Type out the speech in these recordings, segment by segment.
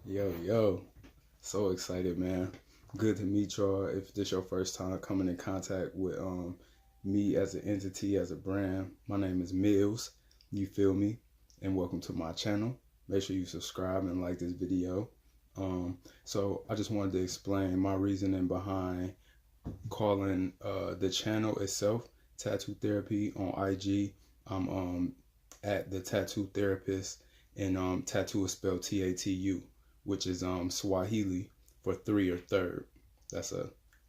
Yo, so excited, man. Good to meet y'all. If this your first time coming in contact with me as an entity, as a brand, my name is Mills. You feel me? And welcome to my channel. Make sure you subscribe and like this video. So I just wanted to explain my reasoning behind calling the channel itself Tattoo Therapy on IG. I'm at the Tattoo Therapist, and tattoo is spelled Tatu, which is Swahili for three or third. That's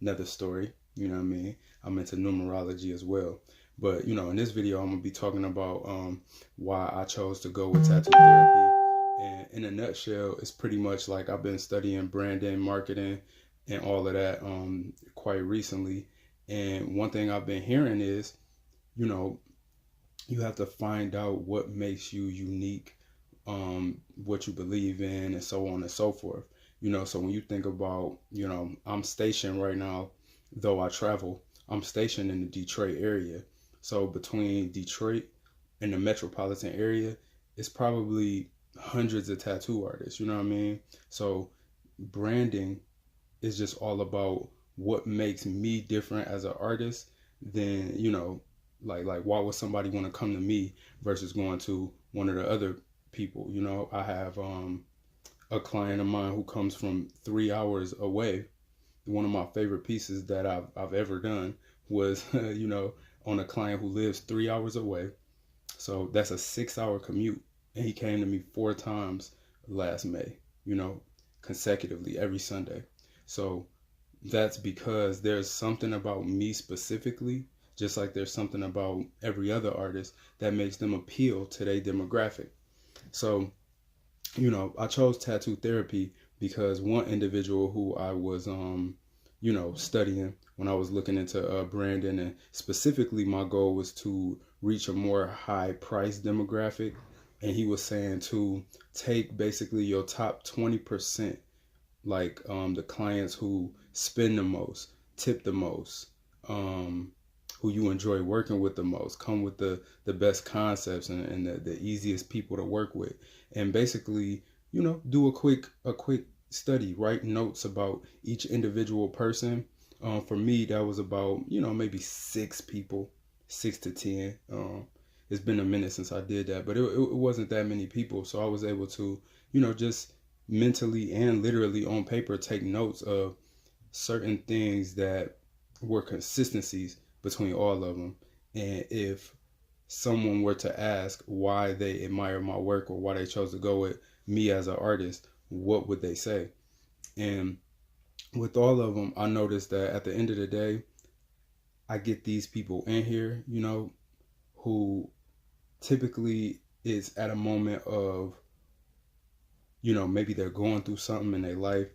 another story. You know what I mean? I'm into numerology as well. But in this video, I'm gonna be talking about why I chose to go with tattoo therapy. And in a nutshell, it's pretty much like I've been studying branding, marketing, and all of that quite recently. And one thing I've been hearing is, you know, you have to find out what makes you unique, what you believe in, and so on and so forth. So when you think about, I'm stationed right now, though I travel, I'm stationed in the Detroit area. So between Detroit and the metropolitan area, it's probably hundreds of tattoo artists, you know what I mean? So branding is just all about what makes me different as an artist than, like why would somebody want to come to me versus going to one of the other people. I have a client of mine who comes from 3 hours away. One of my favorite pieces that I've ever done was on a client who lives 3 hours away. So that's a 6 hour commute, and he came to me 4 times last May, consecutively every Sunday. So that's because there's something about me specifically, just like there's something about every other artist that makes them appeal to their demographic. So, I chose tattoo therapy because one individual who I was, studying when I was looking into branding, and specifically my goal was to reach a more high price demographic. And he was saying to take basically your top 20%, like the clients who spend the most, tip the most, who you enjoy working with the most, come with the best concepts, and the easiest people to work with. And basically, do a quick study, write notes about each individual person. For me, that was about, maybe 6 people, 6 to 10. It's been a minute since I did that, but it wasn't that many people. So I was able to, just mentally and literally on paper take notes of certain things that were consistencies between all of them. And if someone were to ask why they admire my work or why they chose to go with me as an artist, what would they say? And with all of them, I noticed that at the end of the day, I get these people in here, who typically is at a moment of, maybe they're going through something in their life.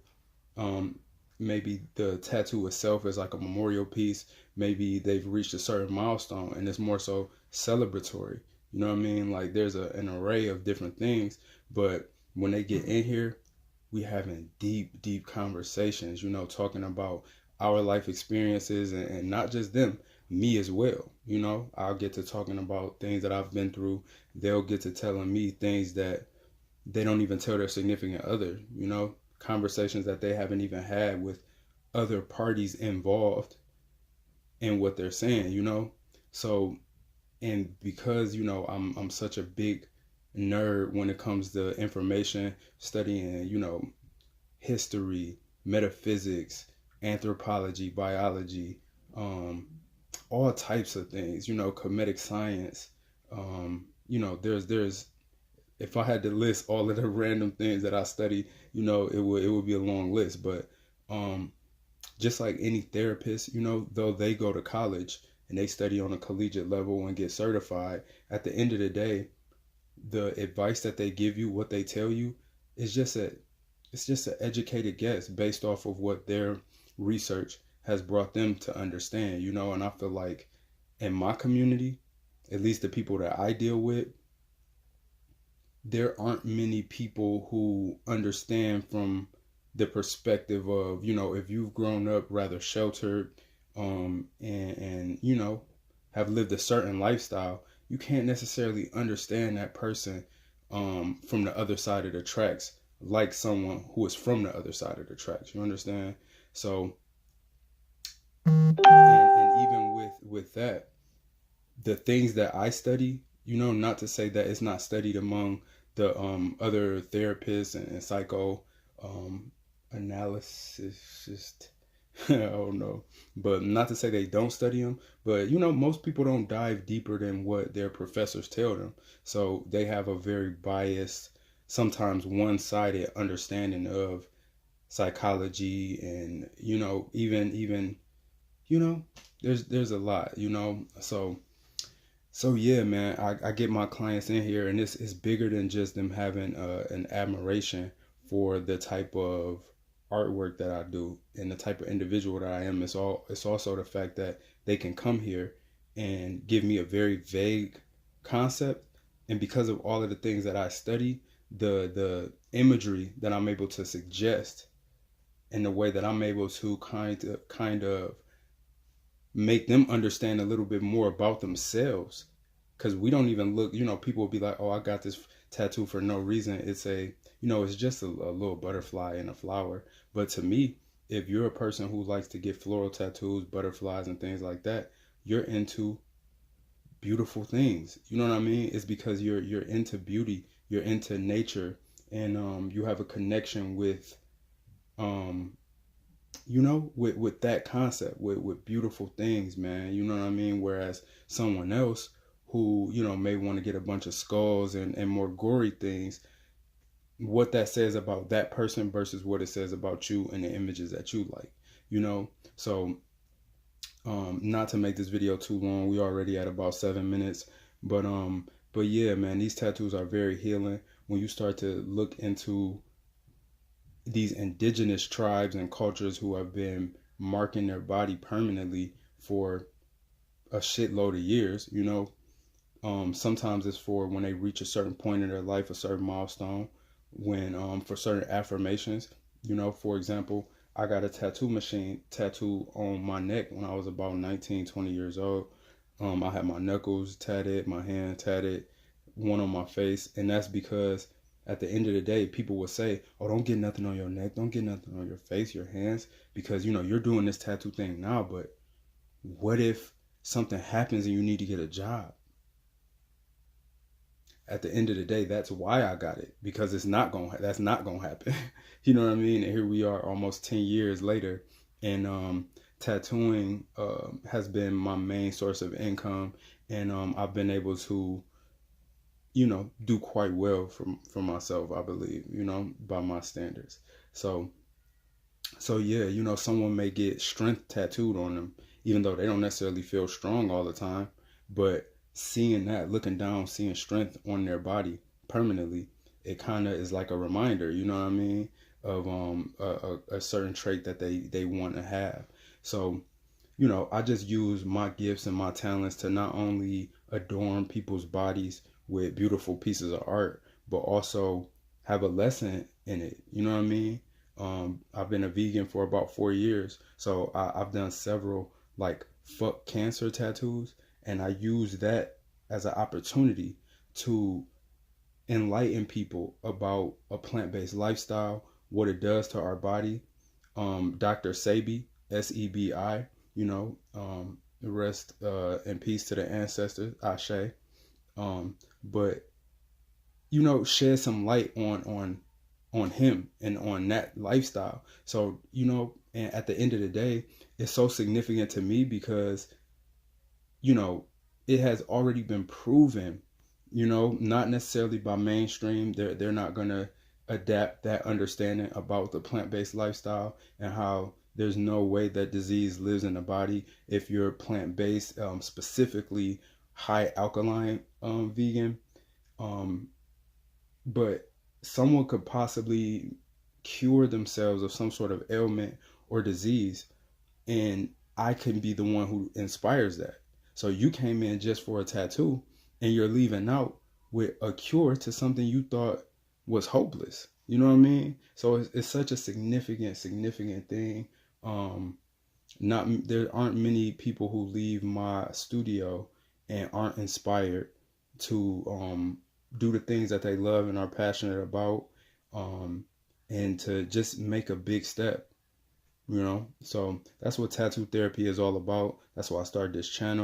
Maybe the tattoo itself is like a memorial piece. Maybe they've reached a certain milestone and it's more so celebratory. You know what I mean? Like there's an array of different things, but when they get in here, we having deep conversations, talking about our life experiences, and not just them, me as well. I'll get to talking about things that I've been through. They'll get to telling me things that they don't even tell their significant other, conversations that they haven't even had with other parties involved in what they're saying, So, and because, I'm such a big nerd when it comes to information, studying, history, metaphysics, anthropology, biology, all types of things, comedic science. There's if I had to list all of the random things that I study, it would be a long list. But just like any therapist, though they go to college and they study on a collegiate level and get certified, at the end of the day, the advice that they give you, what they tell you, is just it's just an educated guess based off of what their research has brought them to understand, and I feel like in my community, at least the people that I deal with, there aren't many people who understand from the perspective of, if you've grown up rather sheltered, and have lived a certain lifestyle, you can't necessarily understand that person from the other side of the tracks like someone who is from the other side of the tracks. You understand? So, and even with that, the things that I study, not to say that it's not studied among the other therapists and psycho analysis. I don't know, but not to say they don't study them, but most people don't dive deeper than what their professors tell them. So they have a very biased, sometimes one-sided understanding of psychology, and even there's a lot, so yeah, man, I get my clients in here, and it's bigger than just them having an admiration for the type of artwork that I do and the type of individual that I am. It's also the fact that they can come here and give me a very vague concept, and because of all of the things that I study, the imagery that I'm able to suggest, and the way that I'm able to kind of make them understand a little bit more about themselves. Because we don't even look, people will be like, oh, I got this tattoo for no reason. It's just a little butterfly and a flower. But to me, if you're a person who likes to get floral tattoos, butterflies and things like that, you're into beautiful things. You know what I mean? It's because you're into beauty, you're into nature, and you have a connection with with that concept, with beautiful things, man. You know what I mean? Whereas someone else who, may want to get a bunch of skulls and more gory things, what that says about that person versus what it says about you and the images that you like, So, not to make this video too long, we already at about 7 minutes, but yeah, man, these tattoos are very healing. When you start to look into these indigenous tribes and cultures who have been marking their body permanently for a shitload of years, sometimes it's for when they reach a certain point in their life, a certain milestone, when for certain affirmations, for example, I got a tattoo on my neck when I was about 19, 20 years old. I had my knuckles tatted, my hand tatted, one on my face, and that's because at the end of the day, people will say, oh, don't get nothing on your neck, don't get nothing on your face, your hands, because you're doing this tattoo thing now, but what if something happens and you need to get a job? At the end of the day, that's why I got it, because that's not gonna happen. You know what I mean? And here we are almost 10 years later, and tattooing has been my main source of income, and I've been able to do quite well for myself, I believe, by my standards. So yeah, someone may get strength tattooed on them, even though they don't necessarily feel strong all the time, but seeing that, looking down, seeing strength on their body permanently, it kind of is like a reminder, you know what I mean, of a certain trait that they want to have. So, I just use my gifts and my talents to not only adorn people's bodies with beautiful pieces of art, but also have a lesson in it. You know what I mean? I've been a vegan for about 4 years, so I've done several like fuck cancer tattoos, and I use that as an opportunity to enlighten people about a plant-based lifestyle, what it does to our body. Dr. Sebi, Sebi, rest in peace to the ancestors, Ashe. But shed some light on him and on that lifestyle. So and at the end of the day, it's so significant to me because it has already been proven, not necessarily by mainstream. They're not gonna adapt that understanding about the plant-based lifestyle and how there's no way that disease lives in the body if you're plant-based, specifically high alkaline vegan. But someone could possibly cure themselves of some sort of ailment or disease, and I can be the one who inspires that. So you came in just for a tattoo, and you're leaving out with a cure to something you thought was hopeless. You know what I mean? So it's such a significant thing. Not There aren't many people who leave my studio and aren't inspired to do the things that they love and are passionate about. and to just make a big step, you know? So that's what tattoo therapy is all about. That's why I started this channel.